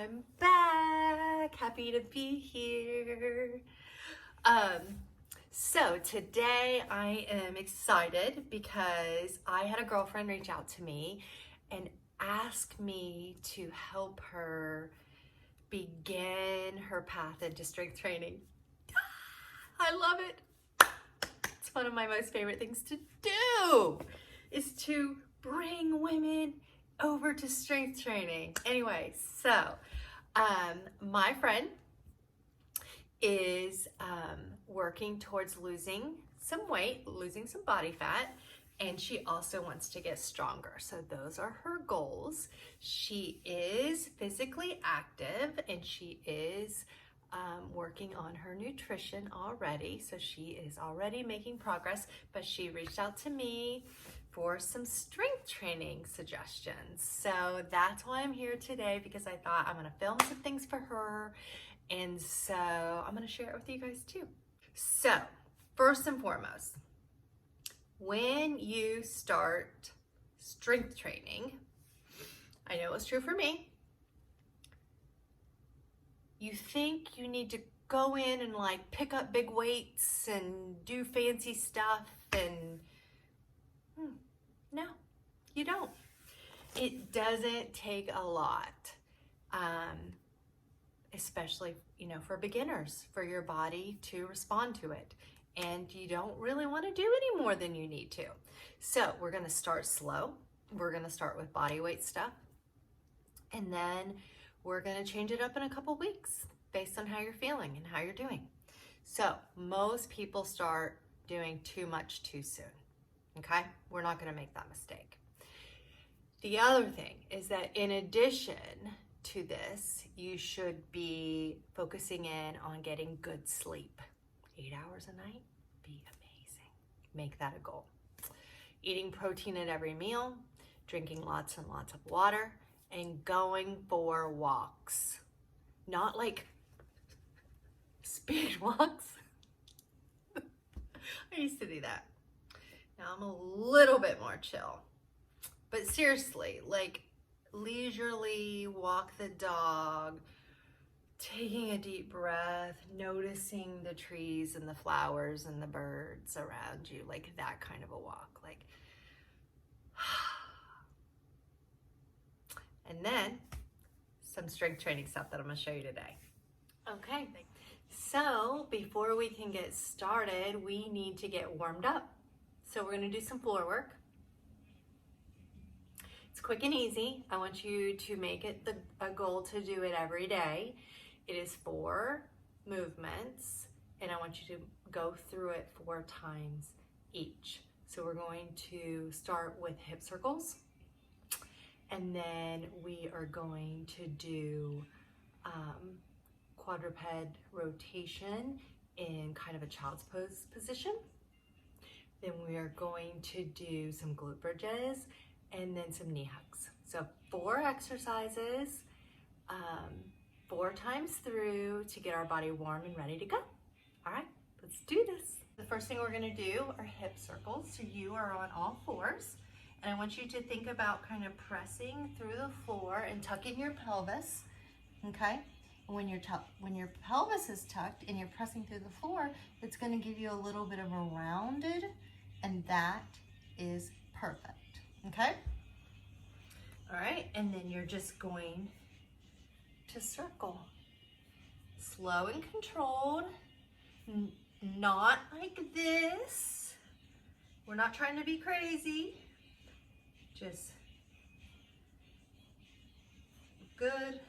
I'm back, happy to be here. So today I am excited because I had a girlfriend reach out to me and ask me to help her begin her path into strength training. I love it. It's one of my most favorite things to do, is to bring women over to strength training. Anyway, so my friend is working towards losing some weight, losing some body fat, and she also wants to get stronger. So those are her goals. She is physically active and she is working on her nutrition already. So she is already making progress, but she reached out to me for some strength training suggestions. So that's why I'm here today, because I thought I'm gonna film some things for her. And so I'm gonna share it with you guys too. So first and foremost, when you start strength training, I know it's true for me, you think you need to go in and like pick up big weights and do fancy stuff, and no, you don't. It doesn't take a lot, especially, for beginners, for your body to respond to it. And you don't really want to do any more than you need to. So we're going to start slow. We're going to start with body weight stuff. And then we're going to change it up in a couple weeks based on how you're feeling and how you're doing. So most people start doing too much too soon. Okay? We're not going to make that mistake. The other thing is that in addition to this, you should be focusing in on getting good sleep. 8 hours a night, be amazing. Make that a goal. Eating protein at every meal, drinking lots and lots of water, and going for walks. Not like speed walks. I used to do that. Now I'm a little bit more chill. But seriously, like leisurely walk the dog, taking a deep breath, noticing the trees and the flowers and the birds around you, like that kind of a walk. Like, and then some strength training stuff that I'm gonna show you today. Okay, so before we can get started, we need to get warmed up. So we're gonna do some floor work. It's quick and easy. I want you to make it a goal to do it every day. It is 4 movements, and I want you to go through it 4 times each. So we're going to start with hip circles, and then we are going to do quadruped rotation in kind of a child's pose position. Then we are going to do some glute bridges and then some knee hugs. So 4 exercises, 4 times through to get our body warm and ready to go. All right, let's do this. The first thing we're gonna do are hip circles. So you are on all 4s, and I want you to think about kind of pressing through the floor and tucking your pelvis, okay? And when your pelvis is tucked and you're pressing through the floor, it's gonna give you a little bit of a rounded, and that is perfect. Okay? All right, and then you're just going to circle. Slow and controlled, not like this. We're not trying to be crazy. Just good,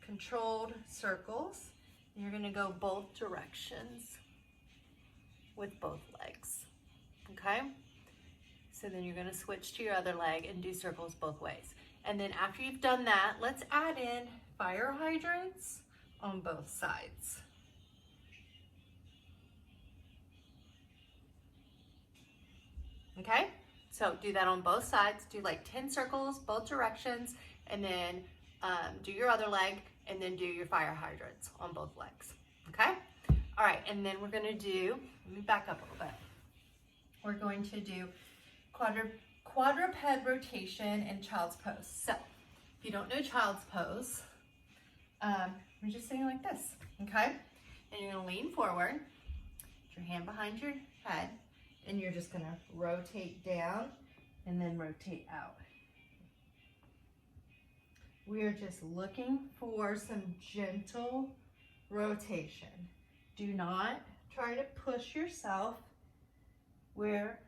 controlled circles. And you're gonna go both directions with both legs, okay? So then you're gonna switch to your other leg and do circles both ways. And then after you've done that, let's add in fire hydrants on both sides. Okay, so do that on both sides. Do like 10 circles, both directions, and then do your other leg, and then do your fire hydrants on both legs, okay? All right, and then we're gonna do, let me back up a little bit. We're going to do quadruped rotation and child's pose. So if you don't know child's pose, we're just sitting like this, okay? And you're gonna lean forward, put your hand behind your head, and you're just gonna rotate down and then rotate out. We are just looking for some gentle rotation. Do not try to push yourself where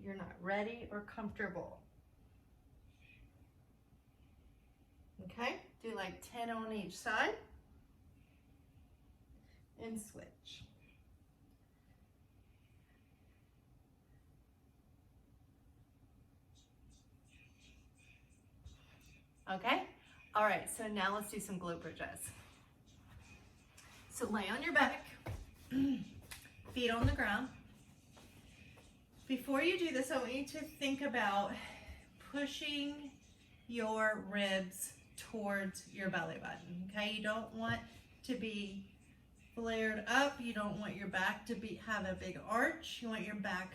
you're not ready or comfortable. Okay, do like 10 on each side and switch. Okay, all right, so now let's do some glute bridges. So lay on your back, feet on the ground. Before you do this, I want you to think about pushing your ribs towards your belly button, okay? You don't want to be flared up. You don't want your back to have a big arch. You want your back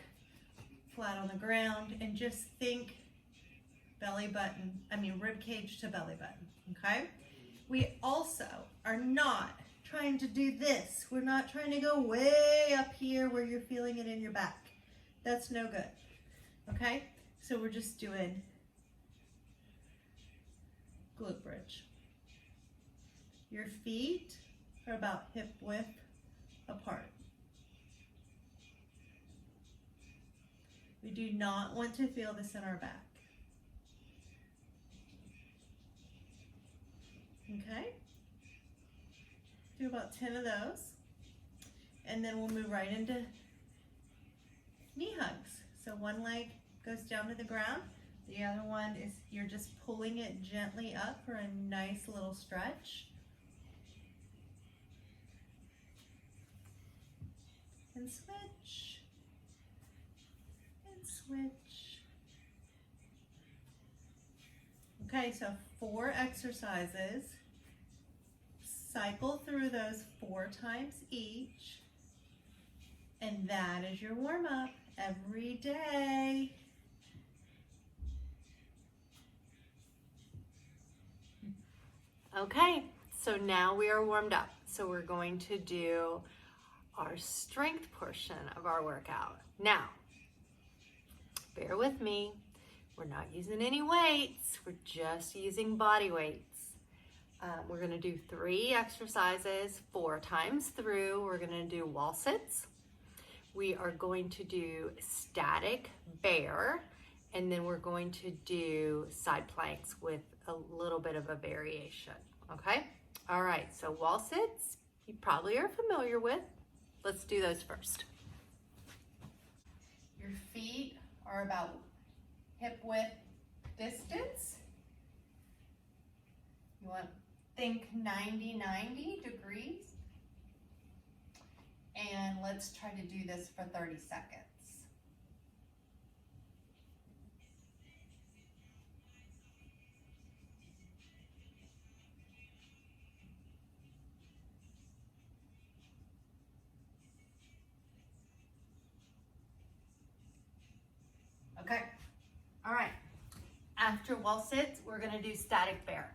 flat on the ground, and just think rib cage to belly button, okay? We also are not trying to do this. We're not trying to go way up here where you're feeling it in your back. That's no good, okay? So we're just doing glute bridge. Your feet are about hip width apart. We do not want to feel this in our back. Okay? Do about 10 of those. And then we'll move right into knee hugs. So one leg goes down to the ground. The other one is you're just pulling it gently up for a nice little stretch. And switch. And switch. Okay, so 4 exercises. Cycle through those 4 times each. And that is your warm-up every day. Okay, so now we are warmed up. So we're going to do our strength portion of our workout. Now, bear with me. We're not using any weights. We're just using body weights. We're going to do 3 exercises 4 times through. We're going to do wall sits. We are going to do static bear, and then we're going to do side planks with a little bit of a variation, okay? All right, so wall sits, you probably are familiar with. Let's do those first. Your feet are about hip width distance. You want to think 90 degrees. And let's try to do this for 30 seconds. Okay, all right. After wall sits, we're gonna do static bear.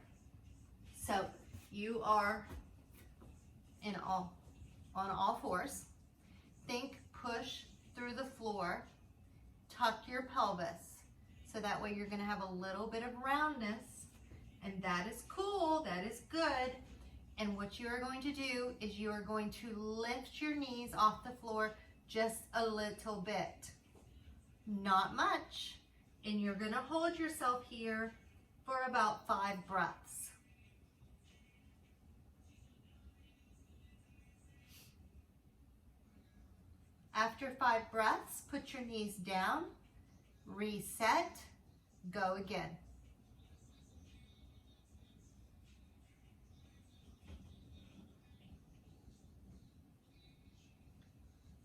So you are on all fours. Think push through the floor, tuck your pelvis. So that way you're gonna have a little bit of roundness, and that is cool, that is good. And what you are going to do is you are going to lift your knees off the floor just a little bit, not much. And you're gonna hold yourself here for about 5 breaths. After 5 breaths, put your knees down, reset, go again.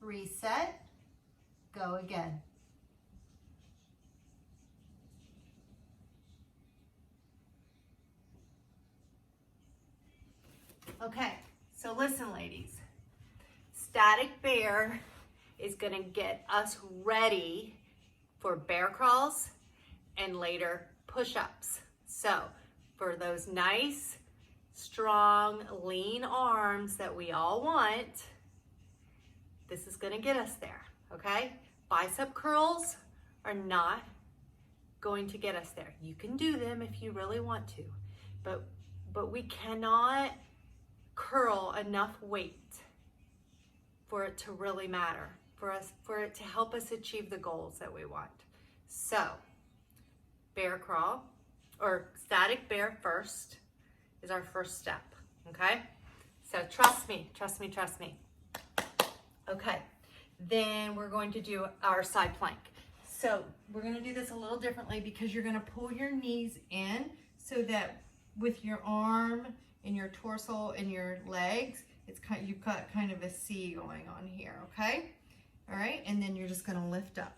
Reset, go again. Okay, so listen, ladies. Static bear is gonna get us ready for bear crawls and later push-ups. So for those nice strong, lean arms that we all want, this is gonna get us there, okay? Bicep curls are not going to get us there. You can do them if you really want to, but we cannot curl enough weight for it to really matter, for it to help us achieve the goals that we want. So, bear crawl, or static bear first is our first step, okay? So trust me, trust me, trust me. Okay, then we're going to do our side plank. So we're gonna do this a little differently because you're gonna pull your knees in so that with your arm and your torso and your legs, you've got kind of a C going on here, okay? All right, and then you're just gonna lift up.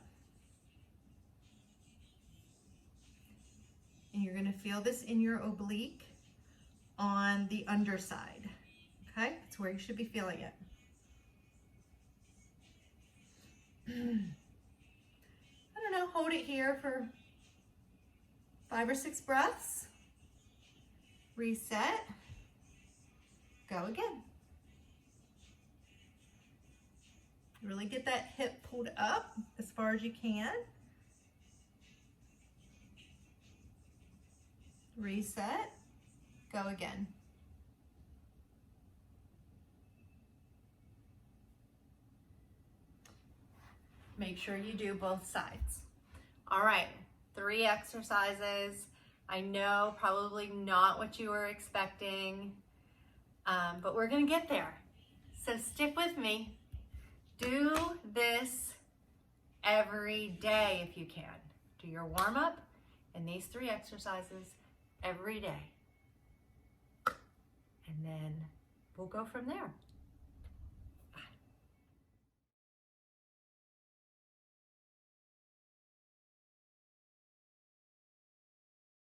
And you're gonna feel this in your oblique on the underside, okay? That's where you should be feeling it. I don't know, hold it here for 5 or 6 breaths. Reset, go again. Really get that hip pulled up as far as you can. Reset, go again. Make sure you do both sides. All right, 3 exercises. I know probably not what you were expecting, but we're gonna get there. So stick with me. Do this every day if you can. Do your warm up and these 3 exercises every day. And then we'll go from there.